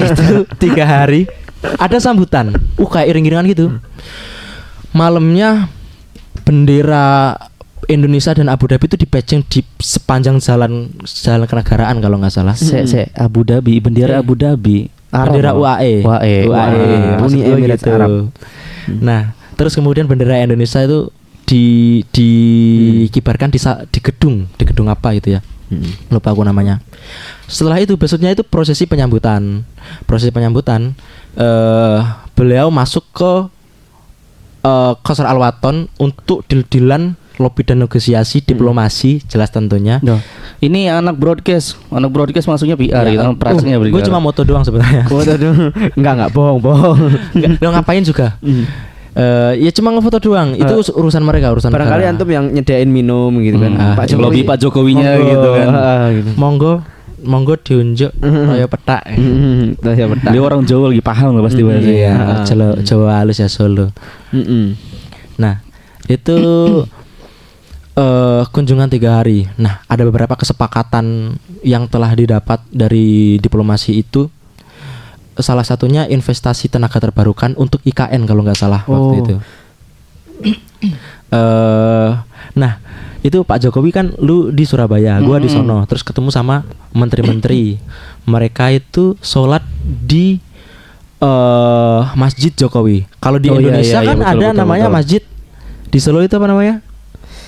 itu 3 hari ada sambutan. Kayak iring-iringan gitu. Malamnya bendera Indonesia dan Abu Dhabi itu dipajang di sepanjang jalan kenegaraan kalau nggak salah. Abu Dhabi, bendera Abu Dhabi. Bendera UAE. UAE. Maksud Uni gue Emirat gitu. Arab. Nah, terus kemudian bendera Indonesia itu dikibarkan di gedung apa itu ya. Lupa aku namanya. Setelah itu besoknya itu prosesi penyambutan. Beliau masuk ke Koser Al-Waton untuk deal-dealan lobby dan negosiasi diplomasi jelas tentunya. Ini anak broadcast maksudnya PR Ya, gitu, prakteknya gue cuma moto doang sebenarnya. Enggak bohong. Enggak, lo ngapain juga? Ya cuma ngefoto doang. Itu urusan mereka, urusan Barangkali negara. antum yang nyediain minum gitu kan. lobby Pak Jokowinya gitu kan. Gitu. Monggo diunjuk kaya petak. Ya betul. Dia orang Jawa lagi paham lah pasti bahasa. Iya, Jawa halus ya Solo. Nah, itu kunjungan 3 hari. Nah, ada beberapa kesepakatan yang telah didapat dari diplomasi itu. Salah satunya investasi tenaga terbarukan untuk IKN kalau nggak salah waktu itu. Nah, itu Pak Jokowi kan lu di Surabaya, gua di sono, terus ketemu sama menteri-menteri. Mereka itu sholat di Masjid Jokowi. Kalau di Indonesia kan betul, ada betul, namanya betul. masjid di Solo itu apa namanya?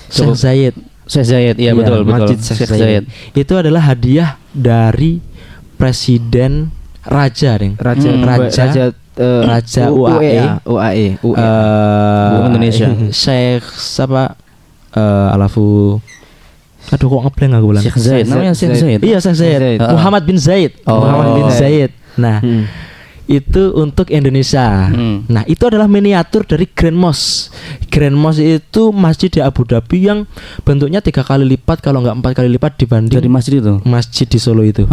Syekh Zayed. Syekh Zayed, iya betul. Masjid Syekh Zayed. Itu adalah hadiah dari Presiden Raja, Deng. Raja UAE. Indonesia. Syekh siapa? Alafu. Aduh kok ngeblank aku bilang. Syekh Zayed, namanya Syekh Zayed. Iya, Syekh Zayed. Muhammad bin Zayed. Muhammad bin Zayed. Nah, itu untuk Indonesia. Nah, itu adalah miniatur dari Grand Mosque. Grand Mosque itu masjid di Abu Dhabi yang bentuknya 3 kali lipat kalau nggak 4 kali lipat dibanding Dari masjid itu. masjid di Solo itu.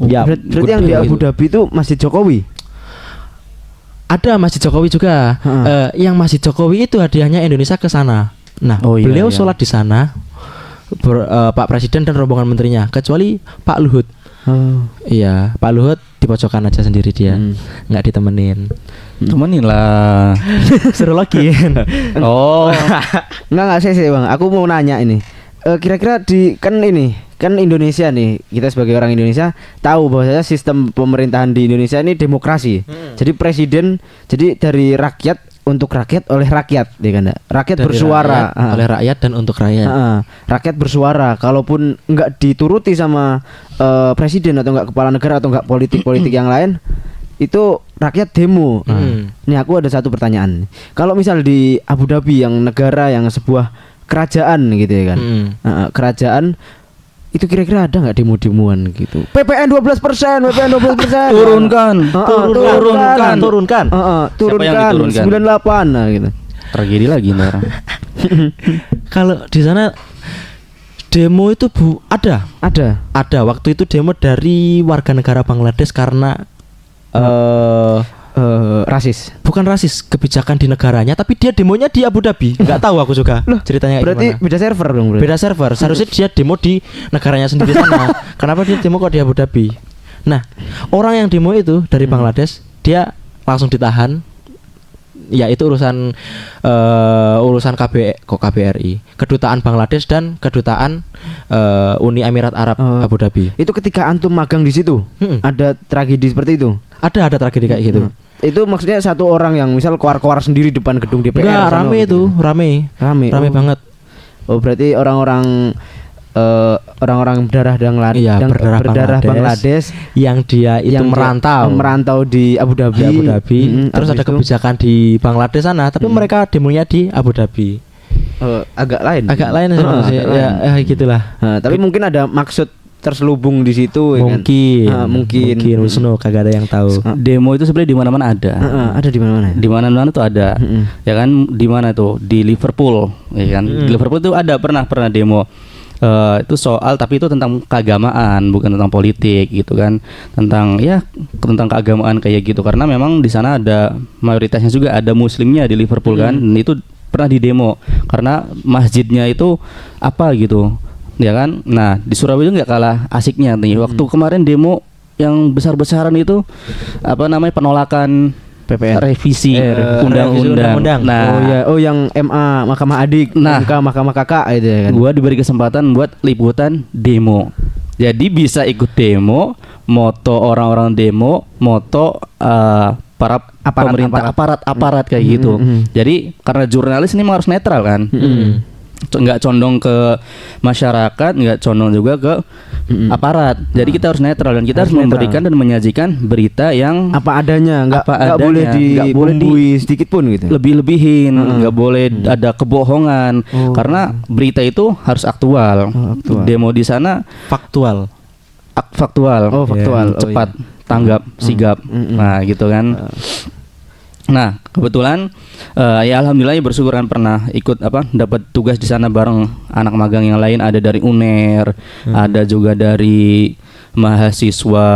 Ya, berarti yang di Abu Dhabi itu Masjid Jokowi. Ada Masjid Jokowi juga. Yang Masjid Jokowi itu hadiahnya Indonesia ke sana. Nah, beliau sholat di sana. Pak Presiden dan rombongan menterinya, kecuali Pak Luhut. Iya, Pak Luhut di pojokan aja sendiri dia, nggak ditemenin. Temenin lah. Seru lagi. Enggak sih Bang. Aku mau nanya ini. Kira-kira kan Indonesia nih, kita sebagai orang Indonesia tahu bahwasanya sistem pemerintahan di Indonesia ini demokrasi. Jadi presiden dari rakyat untuk rakyat oleh rakyat, ya kan? Rakyat Dari bersuara rakyat, oleh rakyat dan untuk rakyat. Rakyat bersuara. Kalaupun nggak dituruti sama presiden atau nggak kepala negara atau nggak politik yang lain, itu rakyat demo. Nih aku ada satu pertanyaan. Kalau misal di Abu Dhabi yang negara yang sebuah kerajaan gitu ya kan, kerajaan itu kira-kira ada nggak demo-demoan gitu? PPN 12%, PPN 12%. Turunkan. Turunkan. Siapa yang diturunkan? 98 nah gitu. Tragedi lagi nih orang. Kalau di sana demo itu ada waktu itu demo dari warga negara Bangladesh karena rasis. Bukan rasis, kebijakan di negaranya, tapi dia demonya di Abu Dhabi. Nggak tahu aku juga ceritanya Berarti gimana. beda server dong berarti. Beda server. Seharusnya dia demo di negaranya sendiri sana. Kenapa dia demo kok di Abu Dhabi? Nah, orang yang demo itu dari Bangladesh, dia langsung ditahan. Ya itu urusan KBRI, Kedutaan Bangladesh dan Kedutaan Uni Emirat Arab Abu Dhabi. Itu ketika antum magang di situ, ada tragedi seperti itu. Ada tragedi kayak gitu. Itu maksudnya satu orang yang misal keluar sendiri depan gedung DPR. Enggak, rame gitu. itu, rame Rame banget. Oh berarti orang-orang berdarah Iya, berdarah Bangladesh yang dia itu yang merantau di Abu Dhabi. Terus ada kebijakan di Bangladesh sana, tapi mereka demonya di Abu Dhabi. Agak lain sih. agak lain. Ya gitulah. Tapi mungkin ada maksud terselubung di situ ya kan? Mungkin Wisnu kagak ada yang tahu. Demo itu sebenarnya di mana-mana ada. Ada di mana-mana. Di mana-mana tuh ada. Ya kan, di mana tuh? Di Liverpool, ya kan? Di Liverpool tuh ada pernah demo. Itu soal, tapi itu tentang keagamaan, bukan tentang politik gitu kan, tentang keagamaan kayak gitu, karena memang di sana ada mayoritasnya juga ada muslimnya di Liverpool kan, dan itu pernah di demo karena masjidnya itu apa gitu ya kan. Nah di Surabaya nggak kalah asiknya nih waktu kemarin demo yang besar-besaran itu penolakan PPR revisi undang-undang. Nah, yang MA Mahkamah Adik, MK Mahkamah Kakak itu ya kan. Gua diberi kesempatan buat liputan demo. Jadi bisa ikut demo, moto orang-orang demo, moto para aparat kayak gitu. Jadi karena jurnalis ini memang harus netral kan. Nggak condong ke masyarakat, nggak condong juga ke aparat. Jadi kita harus netral dan kita harus memberikan dan menyajikan berita yang apa adanya, nggak boleh dibumbui sedikit pun gitu. Lebih-lebihin, nggak boleh ada kebohongan karena berita itu harus aktual. Demo di sana Faktual. Cepat, tanggap, sigap. Nah, gitu kan. Nah, kebetulan ya alhamdulillah ya bersyukur kan pernah ikut dapat tugas di sana bareng anak magang yang lain, ada dari UNER, ada juga dari mahasiswa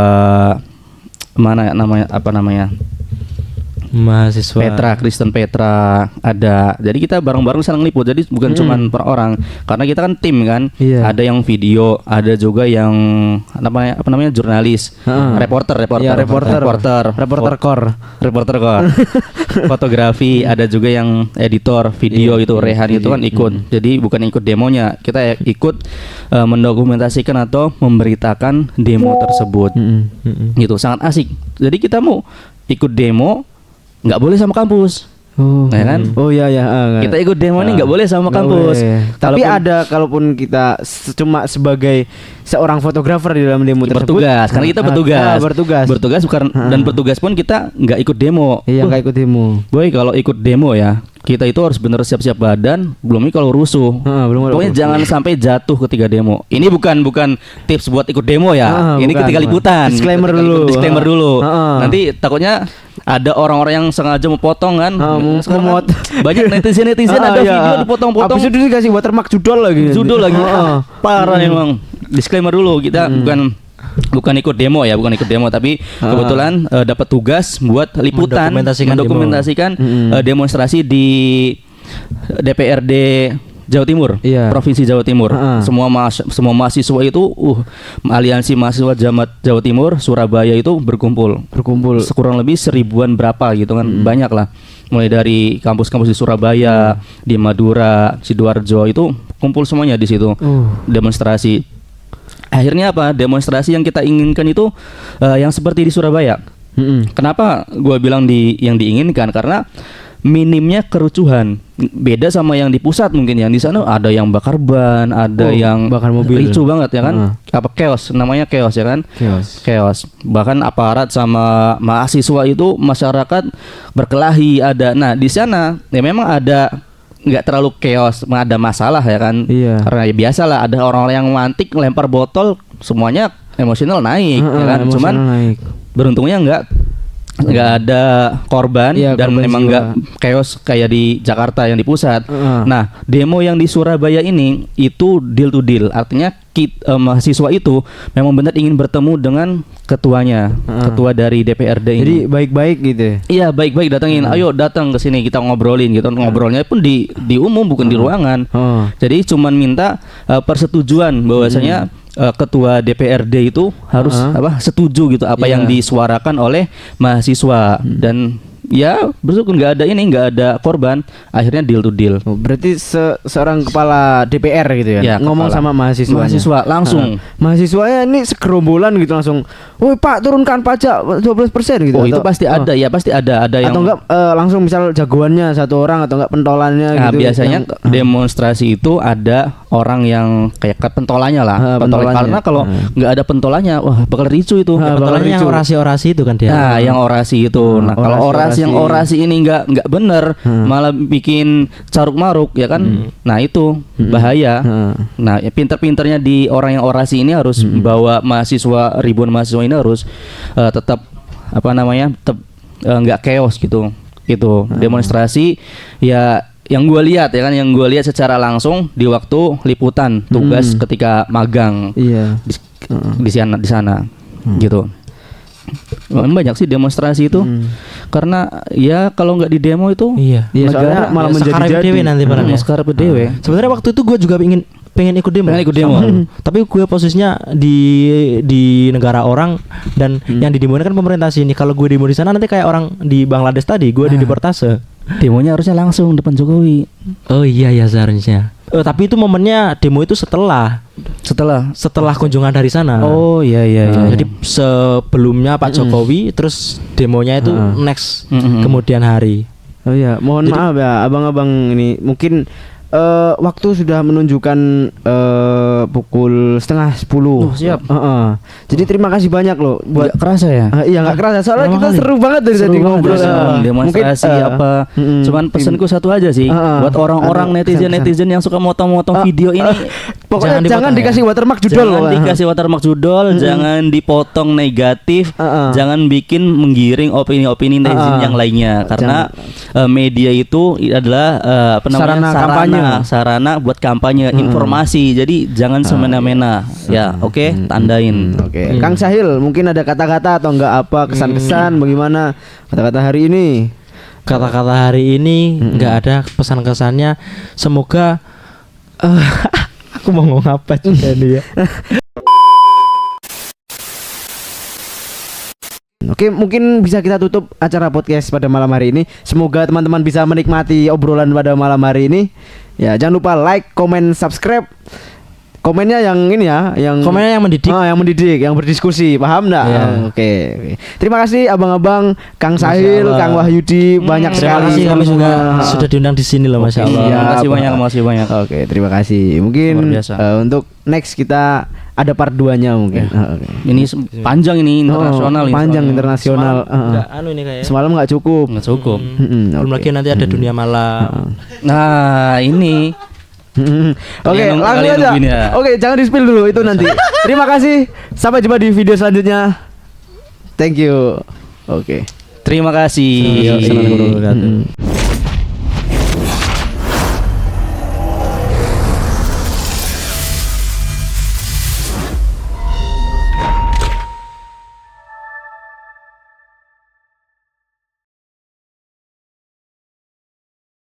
mahasiswa Kristen Petra ada. Jadi kita bareng-bareng saling liput. Jadi bukan cuman per orang, karena kita kan tim kan. Ada yang video, ada juga yang jurnalis, reporter core. Fotografi, ada juga yang editor video itu Rehan itu kan ikut. Jadi bukan ikut demonya, kita ikut mendokumentasikan atau memberitakan demo tersebut. Gitu, sangat asik. Jadi kita mau ikut demo nggak boleh sama kampus. Ya kan? Kita ikut demo ini nggak boleh sama kampus. Tapi kalaupun kita cuma sebagai seorang fotografer di dalam demo tersebut, bertugas, karena kita bertugas bukan, dan bertugas pun kita nggak ikut demo. Iya, nggak ikut demo. Boy, kalau ikut demo ya, kita itu harus bener siap-siap badan, belum ini kalau rusuh. Pokoknya jangan sampai jatuh ketika demo. Ini bukan tips buat ikut demo ya. Ini ketika liputan. Disclaimer dulu. Nanti takutnya ada orang-orang yang sengaja mau potong kan. Banyak netizen ada video dipotong-potong. Habis itu dikasih watermark judul lagi. Parah emang. Disclaimer dulu, kita bukan ikut demo tapi kebetulan dapat tugas buat liputan, mendokumentasikan demonstrasi di DPRD Jawa Timur, Provinsi Jawa Timur. Semua mahasiswa itu aliansi mahasiswa Jawa Timur Surabaya itu berkumpul sekurang lebih 1000-an berapa gitu kan. Banyak lah, mulai dari kampus-kampus di Surabaya, di Madura, Sidoarjo, itu kumpul semuanya di situ demonstrasi. Akhirnya demonstrasi yang kita inginkan itu yang seperti di Surabaya. Kenapa gue bilang yang diinginkan? Karena minimnya kerucuhan. Beda sama yang di pusat mungkin. Yang di sana ada yang bakar ban, ada yang bakar mobil, ricu banget ya kan. Chaos, namanya chaos ya kan. Chaos. Bahkan aparat sama mahasiswa itu, masyarakat berkelahi ada. Nah di sana ya memang ada, nggak terlalu chaos, ada masalah ya kan. Karena ya biasalah, ada orang-orang yang mantik, lempar botol, semuanya emosional naik ya kan. Cuman beruntungnya nggak ada korban, dan memang nggak chaos kayak di Jakarta yang di pusat. Nah demo yang di Surabaya ini itu deal to deal, artinya mahasiswa itu memang benar ingin bertemu dengan ketuanya, ketua dari DPRD ini. Jadi baik-baik gitu. Iya, baik-baik datangin. Ayo datang ke sini, kita ngobrolin gitu. Ngobrolnya pun di umum, bukan di ruangan. Jadi cuman minta persetujuan bahwasanya ketua DPRD itu harus setuju gitu apa yang disuarakan oleh mahasiswa, dan ya besok nggak ada korban, akhirnya deal to deal. Oh, berarti seorang kepala DPR gitu ya, ngomong sama mahasiswa langsung. Mahasiswanya ini segerombolan gitu langsung, "Woi Pak, turunkan pajak 12% gitu." Oh, itu pasti ada ya, pasti ada yang atau enggak langsung misal jagoannya satu orang atau enggak pentolannya nah, gitu. Biasanya demonstrasi itu ada orang yang kayak pentolannya lah. Karena kalau nggak ada pentolannya, wah bakal ricu itu. Pentolannya yang orasi-orasi itu kan dia. Nah, yang orasi itu. Nah, kalau orasi ini nggak bener, malah bikin caruk maruk ya kan. Nah, itu bahaya. Nah, ya pinter-pinternya di orang yang orasi ini harus bawa ribuan mahasiswa ini harus tetap tetap nggak chaos gitu. Itu demonstrasi ya yang gue lihat ya kan, yang gue lihat secara langsung di waktu liputan tugas ketika magang di sana gitu. Banyak sih demonstrasi itu karena ya kalau nggak di demo itu negara malah menjadi nanti sekarang PDW. Sebenarnya waktu itu gue juga pengen ikut demo. Tapi gue posisinya di negara orang dan yang didemonya kan pemerintah sini. Kalau gue demo di sana nanti kayak orang di Bangladesh tadi, gue dideportase. Demonya harusnya langsung depan Jokowi. Oh iya ya seharusnya. Tapi itu momennya demo itu setelah kunjungan dari sana. Oh iya. Jadi sebelumnya Pak Jokowi, terus demonya itu next kemudian hari. Oh iya, mohon maaf ya abang-abang ini mungkin waktu sudah menunjukkan pukul 9:30. Siap. Jadi terima kasih banyak loh buat nggak kerasa ya. Iya nggak kerasa soalnya kita seru banget dari tadi ngobrol demonstrasi apa. Cuman pesanku satu aja sih buat orang-orang netizen yang suka motong-motong video ini. Pokoknya jangan dikasih watermark judul. Jangan dikasih watermark judul, jangan dipotong negatif, jangan bikin menggiring opini-opini netizen yang lainnya karena media itu adalah sarana buat kampanye informasi. Jadi jangan semena-mena. Ya, oke, tandain. Oke. Kang Sahil, mungkin ada kata-kata atau enggak apa kesan-kesan bagaimana kata-kata hari ini? Kata-kata hari ini enggak ada pesan-kesannya. Semoga aku mau ngomong apa juga nih ya. Oke, mungkin bisa kita tutup acara podcast pada malam hari ini. Semoga teman-teman bisa menikmati obrolan pada malam hari ini. Ya, jangan lupa like, comment, subscribe. Komennya yang ini ya, komennya yang mendidik. Yang mendidik, yang berdiskusi, paham enggak? Yeah. Oke. Terima kasih abang-abang, Kang Sahil, Kang Wahyudi, banyak sekali. Terima kasih kami sudah diundang di sini loh, Masya Allah. Makasih banyak. Oke, terima kasih. Mungkin untuk next kita ada part 2-nya mungkin. Ini panjang ini internasional. Panjang internasional. Semalam nggak cukup. Belum lagi nanti ada dunia malam. Nah ini. Oke, langsung aja. Oke, jangan di-spill dulu itu nanti. Terima kasih. Sampai jumpa di video selanjutnya. Thank you. Oke. Terima kasih. Assalamualaikum warahmatullahi wabarakatuh.